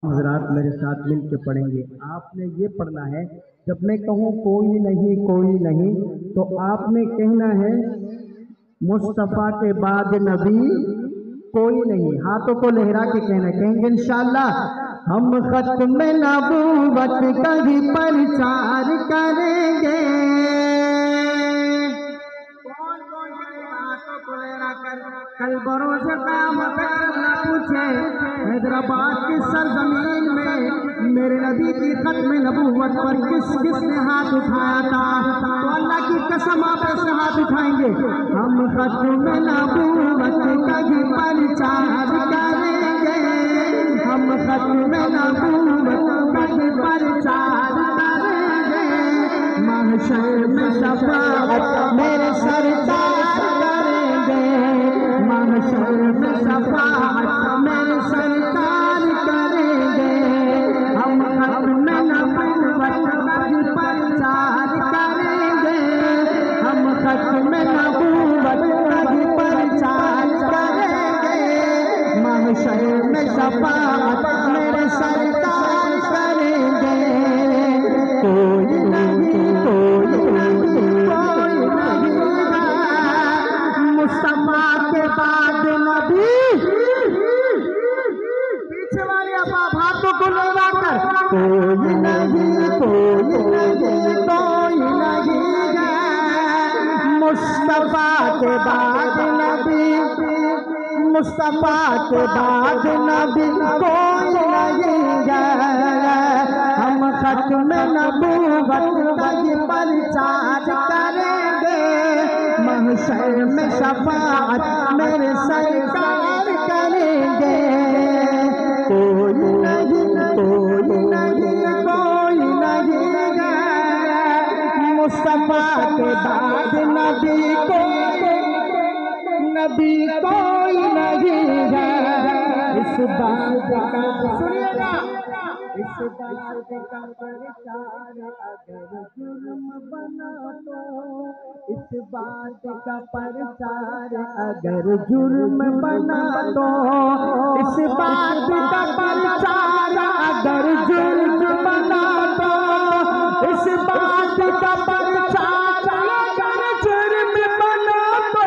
हजरात मेरे साथ मिल के पढ़ेंगे। आपने ये पढ़ना है, जब मैं कहूँ कोई नहीं तो आपने कहना है मुस्तफा के बाद नबी कोई नहीं। हाथों को लहरा के कहना, कहेंगे इंशाअल्लाह हम खत्म नबूवत का ही प्रचार करेंगे। कल बरोज क़यामत न पूछे हैदराबाद की सरजमीन में मेरे नबी की खत्म नबूवत पर किसने हाथ उठाया था, तो अल्लाह की कसम आप ऐसे हाथ उठाएंगे, हम खत्म नबूवत का ही प्रचार करेंगे, हम खत्म नबूवत का ही प्रचार करेंगे। महशर में शफाअत मेरे सरकार करेंगे, महशर में शफाअत मेरे सरकार करेंगे, हम खत्म नबूवत का ही प्रचार करेंगे, हम खत्म नबूवत का ही प्रचार करेंगे। महशर में शफाअत मेरे सरकार करेंगे। कोई नहीं मुस्तफा के बाद नबी। पीछे वाले आप हाथों को लगा कर, कोई नहीं मुस्तफा के बाद नबी, मुस्तफा के बाद नबी कोई नहीं है। हम खत्म नबूवत का ही प्रचार करेंगे, महशर में शफाअत मेरे सरकार करेंगे। कोई नहीं है मुस्तफा के बाद नबी कोई नहीं है। इस बात का सुनिएगा, इस बात का प्रचार अगर जुर्म बना तो, इस बात का प्रचार अगर जुर्म बना तो, इस बात का प्रचार अगर जुर्म बना तो, इस बात का प्रचार अगर जुर्म बना तो,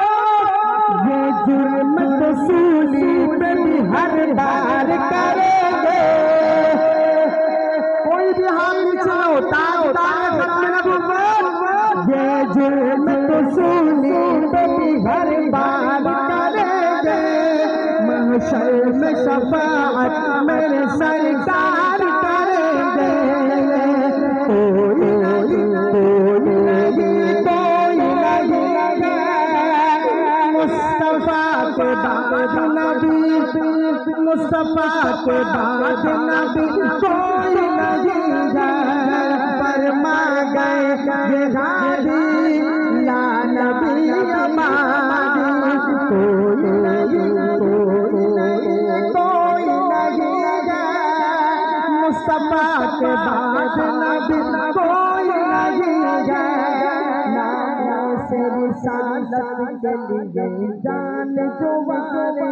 ये जुर्म तो सूली पे भी हर बार करेंगे। कोई भी हाथ नीचे होता ये जुर्म तो सूली पे भी हर बार करेंगे। महशर में शफाअत मेरे सरकार करेंगे। कोई मुस्तफा के बाद नबी, मुस्तफा के बाद नबी कोई नहीं है। फरमा गए ये गाड़ी या नबी हमारी, कोई नहीं है मुस्तफा के बाद नबी कोई नहीं है। से रिसालत के लिए जान जो वारे,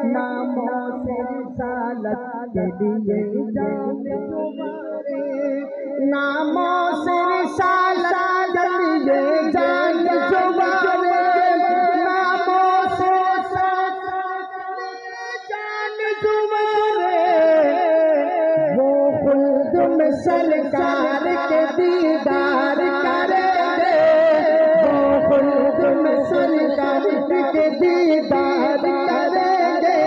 नामों से रिसालत के लिए जान जो वारे, नामों से रिसालत के लिए जान जो वारे, नामों से जान जो वारे, वो खुद में सरकार के दीदार करेंगे, सरकार के दीदार करेंगे।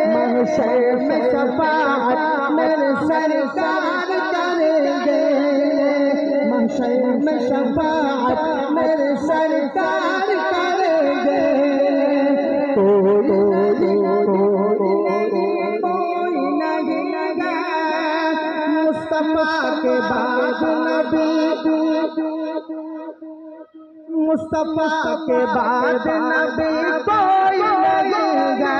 महशर में शफाअत मेरे सरकार करेंगे, महशर में शफाअत मेरे सरकार करेंगे। कोई नहीं मुस्तफा के बाद नबी, मुस्तफा के बाद नबी कोई नहीं है।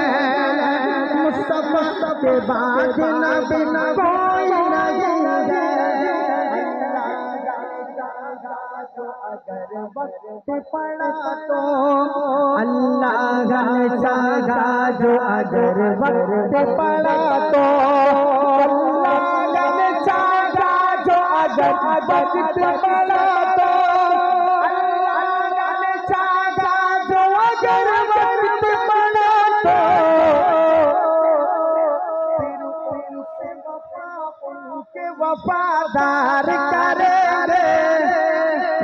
मुस्तफा के बाद नबी कोई नहीं है। अगर वक्त पड़ा तो अल्लाह ने चाहा जो, अगर वक्त पड़ा तो वक्त पड़ा तो अल्लाह ने चाहा जो अगर वक्त पड़ा तो फिर उनसे वफा उनके वफादार करेंगे।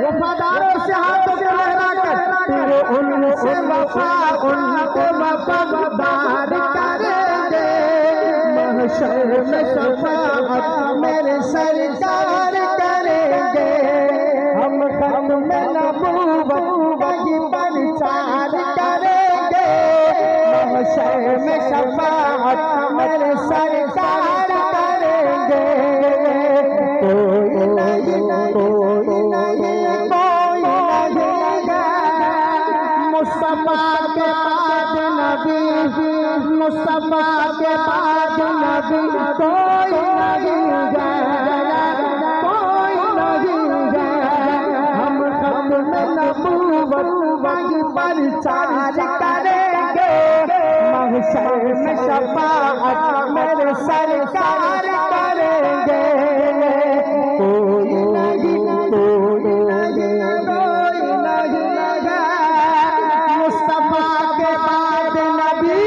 वफादारों से हाथों को लहरा कर फिर उनसे वफा उनको वफादार करेंगे। महशर में शफाअत मेरे सरकार करेंगे। हम खत्म नबूवत की प्रचार करेंगे। महशर में शफाअत मेरे सरकार करेंगे। कोई नहीं कोई नहीं कोई नहीं मुस्तफा के बाद नबी, मुस्तफा के बाद नबी कोई नहीं गया, कोई नहीं गया। हम खत्म नबूवत की प्रचार करेंगे। महशर में शफाअत मेरे सरकार करेंगे। कोई नहीं कोई नहीं कोई नहीं मुस्तफा के बाद नबी।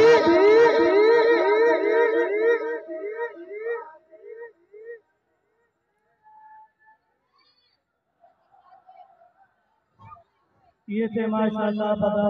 ये थे माशाअल्लाह।